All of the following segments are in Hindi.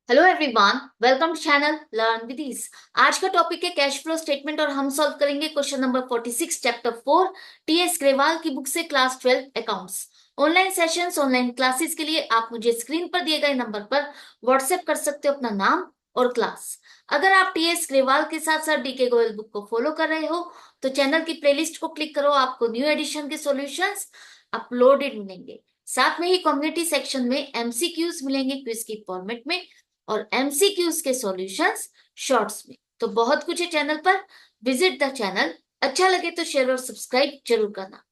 Hello everyone, welcome to channel learn with ease. आज का टॉपिक है कैश फ्लो स्टेटमेंट और हम सॉल्व करेंगे question number 46 chapter 4 TS Grewal की बुक से class 12 accounts. Online sessions online classes के लिए आप मुझे स्क्रीन पर दिए गए नंबर पर व्हाट्सएप कर सकते हो अपना नाम और क्लास। अगर आप टीएस ग्रेवाल के साथ साथ डीके गोयल बुक को फॉलो कर रहे हो तो चैनल की प्लेलिस्ट को क्लिक करो, आपको न्यू एडिशन के सॉल्यूशंस अपलोडेड मिलेंगे। साथ में ही कम्युनिटी सेक्शन में एमसीक्यूज मिलेंगे क्विज की फॉर्मेट में और एमसीक्यूज के सॉल्यूशंस शॉर्ट्स में। तो बहुत कुछ है चैनल पर, विजिट द चैनल। अच्छा लगे तो शेयर और सब्सक्राइब जरूर करना।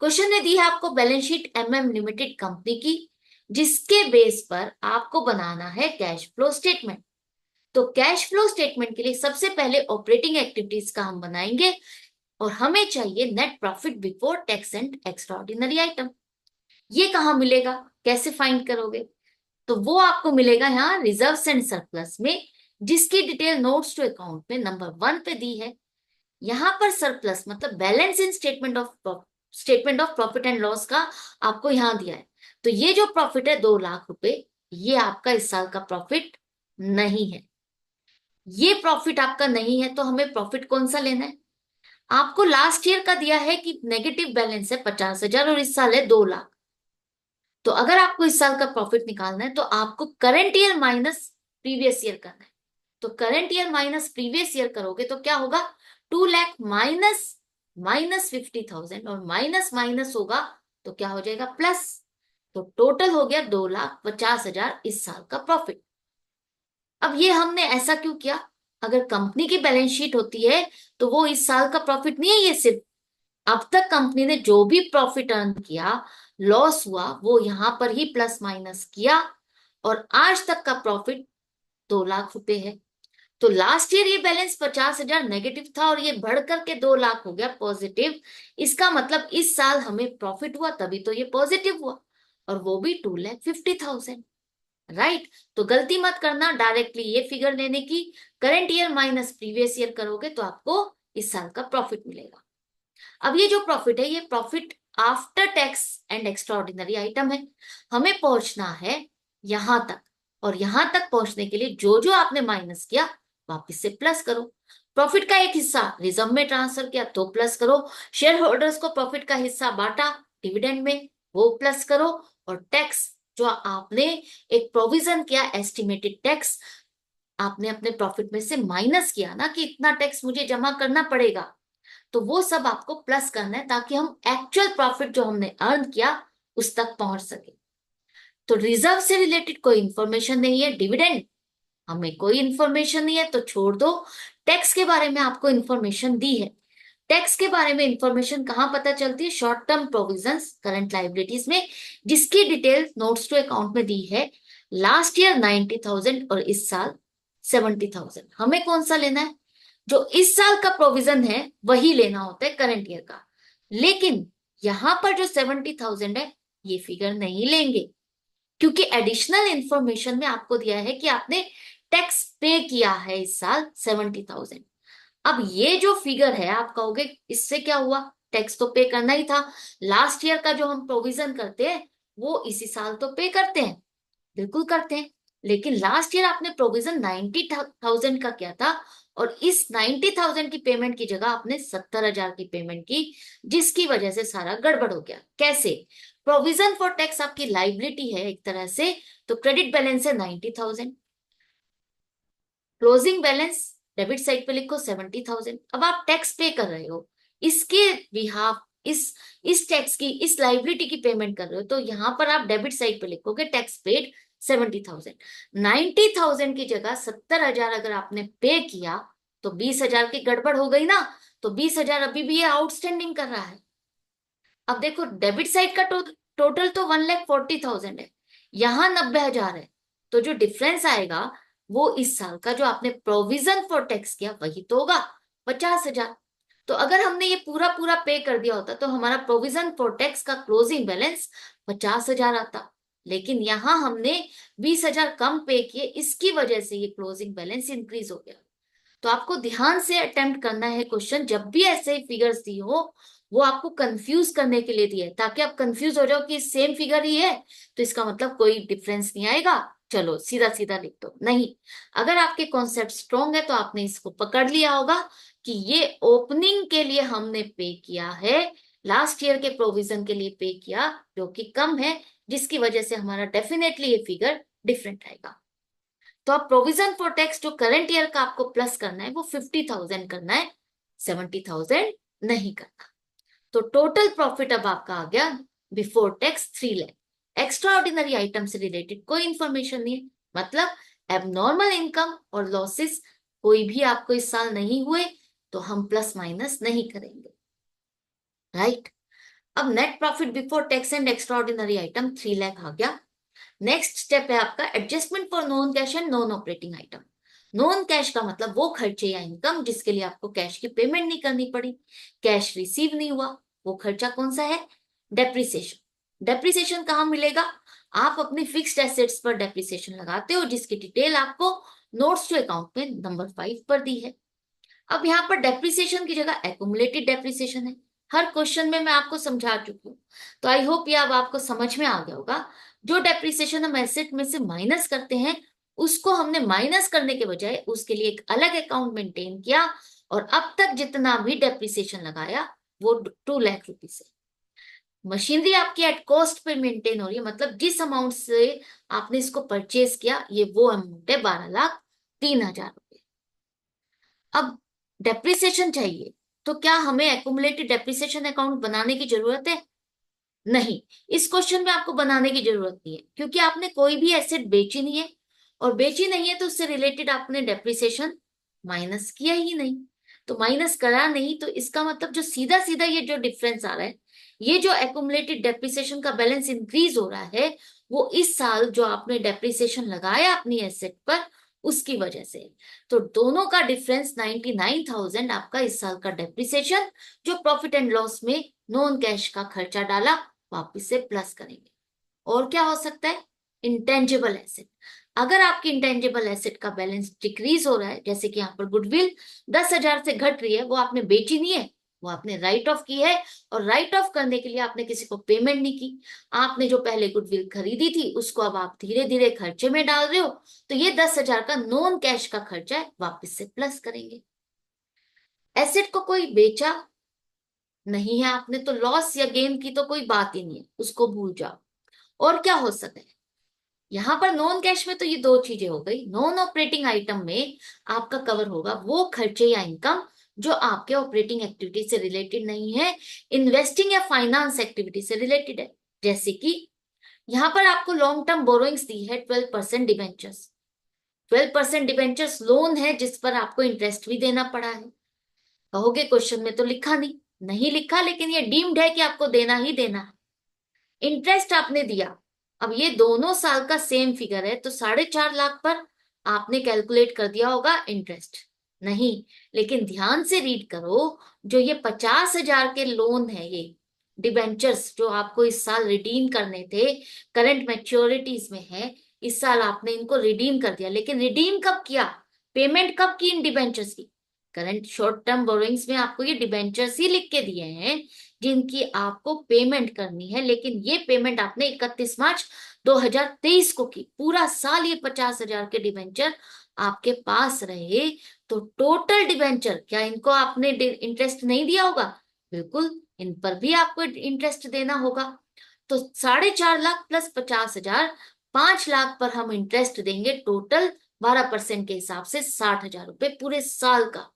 क्वेश्चन ने दी है आपको balance sheet MM limited company की, जिसके बेस पर आपको बनाना है कैश फ्लो स्टेटमेंट। तो कैश फ्लो स्टेटमेंट के लिए सबसे पहले ऑपरेटिंग एक्टिविटीज का हम बनाएंगे और हमें चाहिए net profit before tax and extraordinary item. ये कहाँ मिलेगा, कैसे फाइंड करोगे? तो वो आपको मिलेगा यहाँ रिजर्व्स एंड सरप्लस में, जिसकी डिटेल नोट्स टू अकाउंट में नंबर 1 पे दी है। यहाँ पर सरप्लस मतलब balance in statement of profit and loss का आपको यहाँ दिया है। तो ये जो प्रॉफिट है 2 लाख रुपए, ये आपका इस साल का प्रॉफिट नहीं है। ये प्रॉफिट आपका नहीं है तो हमें प्रॉफिट कौन सा लेना है? आपको लास्ट ईयर का दिया है कि नेगेटिव बैलेंस है 50,000 और इस साल है 2 लाख। तो अगर आपको इस साल का प्रॉफिट निकालना है तो आपको current year minus previous year करना है। तो current year minus previous year करोगे तो क्या होगा? 2 लाख माइनस माइनस 50,000 और माइनस माइनस होगा तो क्या हो जाएगा? प्लस। तो टोटल हो गया 2,50,000 इस साल का प्रॉफिट। अब ये हमने ऐसा क्यों किया? अगर कंपनी की बैलेंस शीट होती है तो वो इस साल का प्रॉफिट नहीं है, ये सिर्फ अब तक कंपनी ने जो भी प्रॉफिट अर्न किया, लॉस हुआ, वो यहां पर ही प्लस माइनस किया और आज तक का प्रॉफिट 2 लाख रुपए है। तो लास्ट ईयर ये बैलेंस 50,000 नेगेटिव था और ये बढ़ करके 2 लाख हो गया पॉजिटिव। इसका मतलब इस साल हमें प्रॉफिट हुआ तभी तो ये पॉजिटिव हुआ, और वो भी 2,50,000। राइट? तो गलती मत करना डायरेक्टली ये फिगर लेने की। Current year minus previous year करोगे तो आपको इस साल का प्रॉफिट मिलेगा। अब ये जो प्रॉफिट है ये profit after tax and extraordinary item है। हमें पहुंचना है यहां तक, और यहां तक पहुंचने के लिए जो जो आपने माइनस किया वापस से प्लस करो। प्रॉफिट का एक हिस्सा रिजर्व में ट्रांसफर किया तो प्लस करो। शेयर होल्डर्स को प्रॉफिट का हिस्सा बांटा डिविडेंड में, वो प्लस करो। और टैक्स जो आपने एक प्रोविजन किया, एस्टिमेटेड टैक्स आपने अपने प्रॉफिट में से माइनस किया ना कि इतना टैक्स मुझे जमा करना पड़ेगा, तो वो सब आपको प्लस करना है ताकि हम एक्चुअल प्रॉफिट जो हमने अर्न किया उस तक पहुंच सके। तो रिजर्व से रिलेटेड कोई इंफॉर्मेशन नहीं है, डिविडेंड हमें कोई इंफॉर्मेशन नहीं है तो छोड़ दो। टैक्स के बारे में आपको इंफॉर्मेशन दी है। टैक्स के बारे में इंफॉर्मेशन कहां पता चलती है? Short term provisions current liabilities में, जिसकी डिटेल नोट्स टू अकाउंट में दी है। लास्ट ईयर 90,000 और इस साल 70,000। हमें कौन सा लेना है? जो इस साल का प्रोविजन है वही लेना होता है करंट ईयर का। लेकिन यहां पर जो 70,000 है ये फिगर नहीं लेंगे, क्योंकि एडिशनल इंफॉर्मेशन में आपको दिया है कि आपने टैक्स पे किया है इस साल 70,000। अब ये जो फिगर है आप कहोगे इससे क्या हुआ, टैक्स तो पे करना ही था। लास्ट ईयर का जो हम प्रोविजन करते हैं वो इसी साल तो पे करते हैं, बिल्कुल करते हैं। लेकिन लास्ट ईयर आपने प्रोविजन 90,000 का किया था और इस 90,000 की पेमेंट की जगह आपने 70,000 की पेमेंट की, जिसकी वजह से सारा गड़बड़ हो गया। कैसे? प्रोविजन फॉर टैक्स आपकी लाइबिलिटी है एक तरह से, तो क्रेडिट बैलेंस है 90,000, क्लोजिंग बैलेंस डेबिट साइड पे लिखो 70,000। अब आप टैक्स पे कर रहे हो, इसके बिहाफ इस टैक्स की इस लाइबिलिटी की पेमेंट कर रहे हो, तो यहां पर आप डेबिट साइड पे लिखोगे टैक्स पेड 70,000। 90,000 की जगह 70,000 अगर आपने पे किया तो 20,000 की गड़बड़ हो गई ना। तो 20,000 अभी भी ये आउटस्टैंडिंग कर रहा है। अब देखो डेबिट साइड का टोटल तो 1,40,000 है, यहाँ 90,000 है। तो जो डिफरेंस आएगा वो इस साल का जो आपने प्रोविजन फॉर टैक्स किया वही तो होगा, 50,000। तो अगर हमने ये पूरा पूरा पे कर दिया होता तो हमारा प्रोविजन फॉर टैक्स का क्लोजिंग बैलेंस 50,000 आता। लेकिन यहाँ हमने 20,000 कम पे किए, इसकी वजह से ये क्लोजिंग बैलेंस इंक्रीज हो गया। तो आपको ध्यान से अटेम्प्ट करना है क्वेश्चन, जब भी ऐसे फिगर्स दी हो वो आपको कंफ्यूज करने के लिए दिया है, ताकि आप कंफ्यूज हो जाओ कि सेम फिगर ही है तो इसका मतलब कोई डिफरेंस नहीं आएगा, चलो सीधा सीधा लिख दो, नहीं। अगर आपके कॉन्सेप्ट स्ट्रॉन्ग है तो आपने इसको पकड़ लिया होगा कि ये ओपनिंग के लिए हमने पे किया है, लास्ट ईयर के प्रोविजन के लिए पे किया, जो कि कम है, जिसकी वजह से हमारा डेफिनेटली ये फिगर डिफरेंट आएगा। तो अब प्रोविजन फॉर टैक्स जो करंट ईयर का आपको प्लस करना है वो 50,000 करना है, 70,000 नहीं करना। तो टोटल प्रॉफिट अब आपका आ गया before tax 3 lakh. Extra ordinary item से रिलेटेड कोई इंफॉर्मेशन नहीं है, मतलब एबनॉर्मल इनकम और लॉसेस कोई भी आपको इस साल नहीं हुए, तो हम प्लस माइनस नहीं करेंगे, राइट। अब net profit before tax and extraordinary item 3 lakh आ गया। नेक्स्ट स्टेप है आपका adjustment for non cash and non operating item. Non cash का मतलब वो खर्चे या इनकम जिसके लिए आपको कैश की पेमेंट नहीं करनी पड़ी, कैश रिसीव नहीं हुआ, वो खर्चा कौन सा है? डेप्रिसिएशन। डेप्रिसिएशन कहाँ मिलेगा? आप अपनी फिक्स्ड एसेट्स पर डेप्रिसिएशन लगाते हो, जिसकी डिटेल आपको नोट्स टू अकाउंट में नंबर 5 पर दी है। अब यहाँ पर डेप्रिसिएशन की जगह एक्यूमुलेटेड डेप्रिसिएशन है। हर क्वेश्चन में मैं आपको समझा चुकी हूँ, तो आई होप ये अब आपको समझ में आ गया होगा। जो डेप्रिसिएशन हम एसेट में से माइनस करते हैं, उसको हमने माइनस करने के बजाय उसके लिए एक अलग अकाउंट मेंटेन किया, और अब तक जितना भी डेप्रिसिएशन लगाया वो 2 लाख रुपीज है। मशीनरी आपकी एट कॉस्ट पे मेंटेन हो रही है, मतलब जिस अमाउंट से आपने इसको परचेज किया ये वो अमाउंट है 12,03,000 रुपए। अब डेप्रिसिएशन चाहिए, तो क्या हमें एक्यूमुलेटेड डेप्रिसिएशन अकाउंट बनाने की जरूरत है? नहीं, इस क्वेश्चन में आपको बनाने की जरूरत नहीं है, क्योंकि आपने कोई भी एसेट बेची नहीं है, और बेची नहीं है तो उससे रिलेटेड आपने डेप्रिसिएशन माइनस किया ही नहीं। तो माइनस करा नहीं, तो इसका मतलब जो सीधा सीधा ये जो डिफरेंस आ रहा है, ये जो एक्यूमुलेटेड डेप्रिसिएशन का बैलेंस इंक्रीज हो रहा है, वो इस साल जो आपने डेप्रिसिएशन लगाया अपनी एसेट पर उसकी वजह से। तो दोनों का डिफरेंस 99,000 आपका इस साल का डेप्रिसिएशन, जो प्रॉफिट एंड लॉस में नॉन कैश का खर्चा डाला, वापस से प्लस करेंगे। और क्या हो सकता है? Intangible asset. अगर आपकी इंटेंजिबल एसेट का बैलेंस डिक्रीज हो रहा है, जैसे कि यहाँ पर गुडविल 10,000 से घट रही है, वो आपने बेची नहीं है, वो आपने राइट ऑफ की है, और राइट ऑफ करने के लिए आपने किसी को पेमेंट नहीं की। आपने जो पहले गुडविल खरीदी थी उसको अब आप धीरे धीरे खर्चे में डाल रहे हो, तो ये 10,000 का नॉन कैश का खर्चा है, वापस से प्लस करेंगे। एसेट को कोई बेचा नहीं है आपने, तो लॉस या गेन की तो कोई बात ही नहीं है, उसको भूल जाओ। और क्या हो सकता है यहाँ पर नॉन कैश में? तो ये दो चीजें हो गई। नॉन ऑपरेटिंग आइटम में आपका कवर होगा वो खर्चे या इनकम जो आपके ऑपरेटिंग एक्टिविटी से रिलेटेड नहीं है, इन्वेस्टिंग या फाइनेंस एक्टिविटी से रिलेटेड है। जैसे कि यहाँ पर आपको लॉन्ग टर्म बोरोइंग्स दी है 12% डिबेंचर्स। 12% डिबेंचर्स लोन है जिस पर आपको इंटरेस्ट भी देना पड़ा है। कहोगे क्वेश्चन में तो लिखा नहीं, नहीं लिखा, लेकिन ये डीम्ड है कि आपको देना ही देना है। इंटरेस्ट आपने दिया, अब ये दोनों साल का सेम फिगर है, तो 4.5 लाख पर आपने कैलकुलेट कर दिया होगा इंटरेस्ट, नहीं। लेकिन ध्यान से रीड करो, जो ये 50,000 के लोन है, ये डिबेंचर्स जो आपको इस साल रिडीम करने थे, करंट मैच्योरिटीज में है, इस साल आपने इनको रिडीम कर दिया, लेकिन रिडीम कब किया? पेमेंट कब की इन डिबेंचर्स की? करंट शॉर्ट टर्म बोरोइंग्स में आपको ये डिबेंचर्स ही लिख के दिए हैं जिनकी आपको पेमेंट करनी है, लेकिन ये पेमेंट आपने 31 मार्च 2023 को की। पूरा साल ये 50,000 के डिबेंचर आपके पास रहे, तो टोटल डिबेंचर, क्या इनको आपने इंटरेस्ट नहीं दिया होगा? बिल्कुल, इन पर भी आपको इंटरेस्ट देना होगा। तो 4.5 लाख प्लस 50,000, 5 लाख पर हम इंटरेस्ट देंगे, टोटल 12% के हिसाब से 60,000 रुपए पूरे साल का।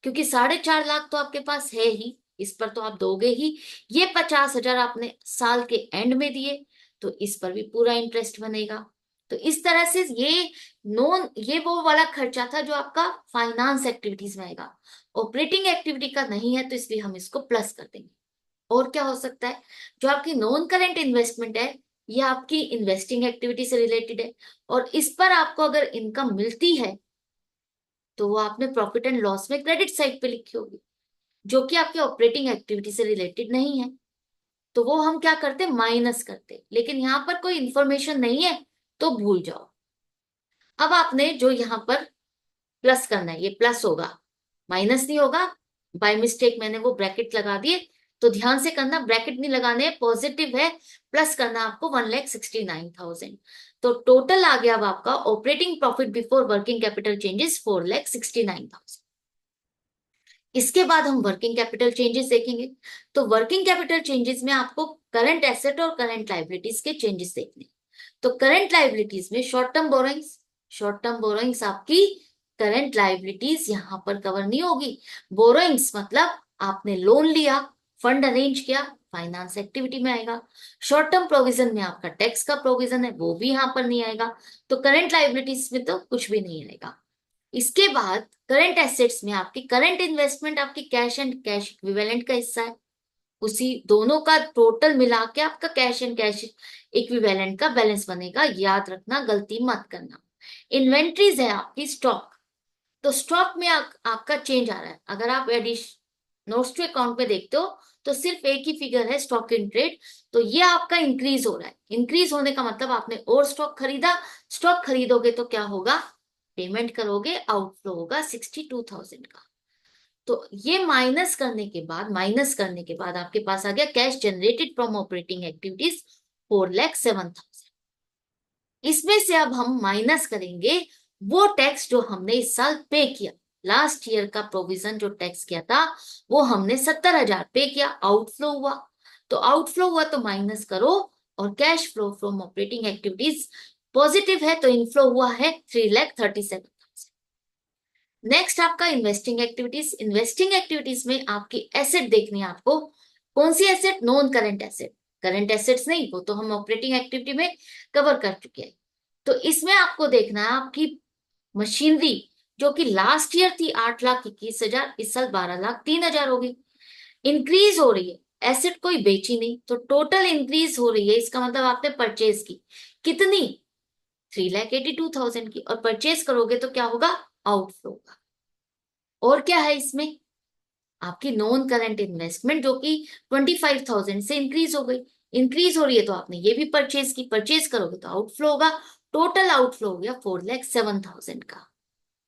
क्योंकि 4.5 लाख तो आपके पास है ही, इस पर तो आप दोगे ही। ये 50,000 आपने साल के एंड में दिए, तो इस पर भी पूरा इंटरेस्ट बनेगा। तो इस तरह से ये वो वाला खर्चा था जो आपका फाइनेंस एक्टिविटीज में आएगा, ऑपरेटिंग एक्टिविटी का नहीं है, तो इसलिए हम इसको प्लस कर देंगे। और क्या हो सकता है? जो आपकी नॉन करेंट इन्वेस्टमेंट है, ये आपकी इन्वेस्टिंग एक्टिविटी से रिलेटेड है, और इस पर आपको अगर इनकम मिलती है तो वो आपने प्रॉफिट एंड लॉस में क्रेडिट साइड पे लिखी होगी, जो कि आपके ऑपरेटिंग एक्टिविटी से रिलेटेड नहीं है, तो वो हम क्या करते? माइनस करते। लेकिन यहाँ पर कोई इंफॉर्मेशन नहीं है तो भूल जाओ। अब आपने जो यहाँ पर प्लस करना है, ये प्लस होगा, माइनस नहीं होगा। बाय मिस्टेक मैंने वो ब्रैकेट लगा दिए, तो ध्यान से करना, ब्रैकेट नहीं लगाने, पॉजिटिव है, प्लस करना आपको 1,69,000। तो टोटल आ गया अब आपका operating profit before working capital changes 4,69,000। इसके बाद हम वर्किंग कैपिटल चेंजेस देखेंगे। तो वर्किंग कैपिटल चेंजेस में आपको करंट एसेट और करंट लाइबिलिटीज के चेंजेस देखने। तो करंट लाइबिलिटीज में शॉर्ट टर्म बोरोइंग्स आपकी करंट लाइबिलिटीज यहां पर कवर नहीं होगी। बोरोइंग्स मतलब आपने लोन लिया, फंड अरेंज किया, फाइनेंस एक्टिविटी में आएगा। शॉर्ट टर्म प्रोविजन में आपका टैक्स का प्रोविजन है, वो भी यहां पर नहीं आएगा। तो करंट लाइबिलिटीज में तो कुछ भी नहीं आएगा। इसके बाद करंट एसेट्स में आपकी करंट इन्वेस्टमेंट आपकी कैश एंड कैश इक्विवेलेंट का हिस्सा है, उसी दोनों का टोटल मिला के आपका कैश एंड कैश इक्विवेलेंट का बैलेंस बनेगा। याद रखना, गलती मत करना। इन्वेंट्रीज है आपकी स्टॉक। तो स्टॉक में आपका चेंज आ रहा है। अगर आप नोट्स टू अकाउंट में देखते हो तो सिर्फ एक ही फिगर है स्टॉक इन ट्रेड, तो ये आपका इंक्रीज हो रहा है। इंक्रीज होने का मतलब आपने और स्टॉक खरीदा। स्टॉक खरीदोगे तो क्या होगा, पेमेंट करोगे, आउटफ्लो होगा 62,000 का। तो ये माइनस करने के बाद आपके पास आ गया cash generated from operating activities 4,07,000। इसमें से अब हम माइनस करेंगे वो टैक्स जो हमने इस साल पे किया। लास्ट ईयर का प्रोविजन जो टैक्स किया था वो हमने 70,000 पे किया, आउटफ्लो हुआ। तो आउटफ्लो हुआ तो माइनस करो, और cash flow from operating activities positive है तो इनफ्लो हुआ है 3,37,000। नेक्स्ट आपका इन्वेस्टिंग एक्टिविटीज। इन्वेस्टिंग एक्टिविटीज में आपकी एसेट देखनी है आपको। कौन सी asset, non current asset. Current assets नहीं, वो तो हम ऑपरेटिंग एक्टिविटी में कवर कर चुके हैं। तो इसमें आपको देखना है आपकी मशीनरी, जो कि लास्ट ईयर थी 8,21,000, इस साल 12,03,000 होगी। इंक्रीज हो रही है, एसेट कोई बेची नहीं, तो टोटल इंक्रीज हो रही है। इसका मतलब आपने परचेज की कितनी, 3,82,000 की, और परचेज करोगे तो क्या होगा, आउटफ्लो होगा। और क्या है इसमें, आपकी नॉन करंट इन्वेस्टमेंट जो कि 25,000 से इंक्रीज हो गई। इंक्रीज हो रही है तो आपने ये भी परचेज की, परचेज करोगे तो आउटफ्लो होगा। टोटल आउटफ्लो हो गया 4,07,000 का।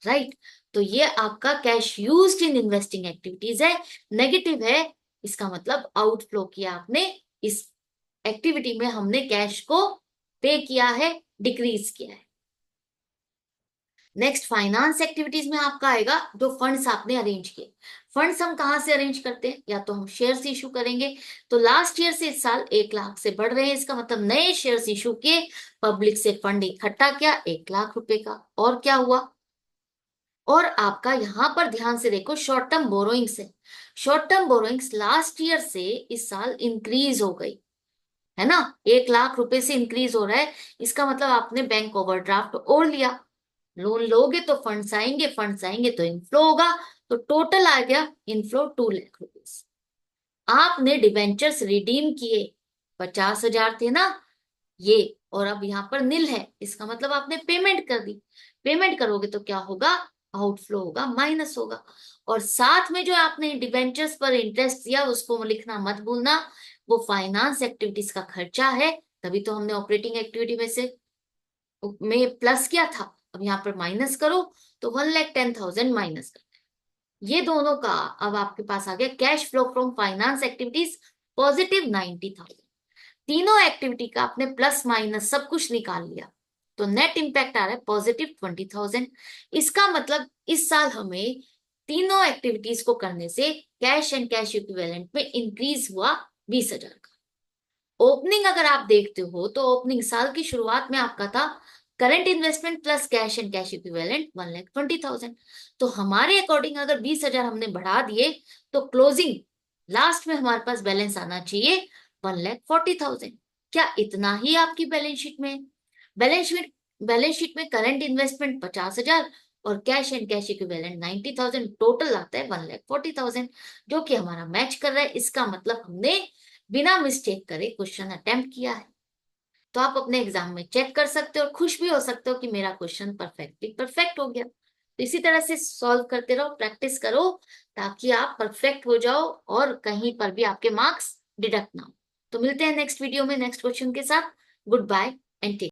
राइट। तो ये आपका cash used in investing activities है, नेगेटिव है। इसका मतलब आउटफ्लो किया आपने, इस एक्टिविटी में हमने कैश को पे किया है, डिक्रीज किया है। नेक्स्ट फाइनेंस एक्टिविटीज में आपका आएगा जो फंड्स आपने अरेंज किए। फंड्स हम कहाँ से अरेंज करते हैं, या तो हम शेयर्स इशू करेंगे। तो लास्ट ईयर से इस साल 1,00,000 से बढ़ रहे हैं, इसका मतलब नए शेयर्स इशू किए, पब्लिक से फंड इकट्ठा किया 1,00,000 रुपए का। और क्या हुआ, और आपका यहां पर ध्यान से देखो, शॉर्ट टर्म बोरोइंग्स है। Short term borrowings last year से इस साल इंक्रीज हो गई है ना, 1,00,000 रुपए से इंक्रीज हो रहा है। इसका मतलब आपने बैंक ओवरड्राफ्ट और लिया। लोन लोगे तो फंड्स आएंगे, फंड्स आएंगे तो इनफ्लो होगा। तो टोटल आ गया इनफ्लो 2,00,000 रुपीज। आपने डिवेंचर्स रिडीम किए, 50,000 थे ना ये, और अब यहाँ पर नील है, इसका मतलब आपने पेमेंट कर दी। पेमेंट करोगे तो क्या होगा, आउटफ्लो होगा, माइनस होगा। और साथ में जो आपने डिवेंचर्स पर इंटरेस्ट दिया उसको लिखना मत भूलना, वो फाइनेंस एक्टिविटीज का खर्चा है। तभी तो हमने ऑपरेटिंग एक्टिविटी में प्लस किया था, अब यहाँ पर माइनस करो तो 1,10,000 माइनस कर। ये दोनों का अब आपके पास आ गया cash flow from finance activities positive 90,000। तीनों एक्टिविटी का आपने प्लस माइनस सब कुछ निकाल लिया, तो नेट इंपैक्ट आ रहा है पॉजिटिव 20,000। इसका मतलब इस साल हमें तीनों एक्टिविटीज को करने से कैश एंड कैश इक्विवेलेंट में इंक्रीज हुआ 20,000 का। ओपनिंग अगर आप देखते हो तो ओपनिंग साल की शुरुआत में आपका था current investment plus cash and cash equivalent 1,20,000। तो हमारे अकॉर्डिंग अगर 20,000 हमने बढ़ा दिए तो क्लोजिंग लास्ट में हमारे पास बैलेंस आना चाहिए 1,40,000। क्या इतना ही आपकी बैलेंस शीट में, बैलेंस शीट में करंट इन्वेस्टमेंट 50,000 और cash and cash equivalent 90,000, total आता है 1,40,000, जो कि हमारा मैच कर रहा है। इसका मतलब हमने बिना मिस्टेक करे क्वेश्चन अटेम्प्ट किया है। तो आप अपने एग्जाम में चेक कर सकते हो और खुश भी हो सकते हो कि मेरा क्वेश्चन परफेक्ट हो गया। तो इसी तरह से सॉल्व करते रहो, प्रैक्टिस करो, ताकि आप परफेक्ट हो जाओ और कहीं पर भी आपके मार्क्स डिडक्ट ना हो। तो मिलते हैं नेक्स्ट वीडियो में नेक्स्ट क्वेश्चन के साथ। Good bye and take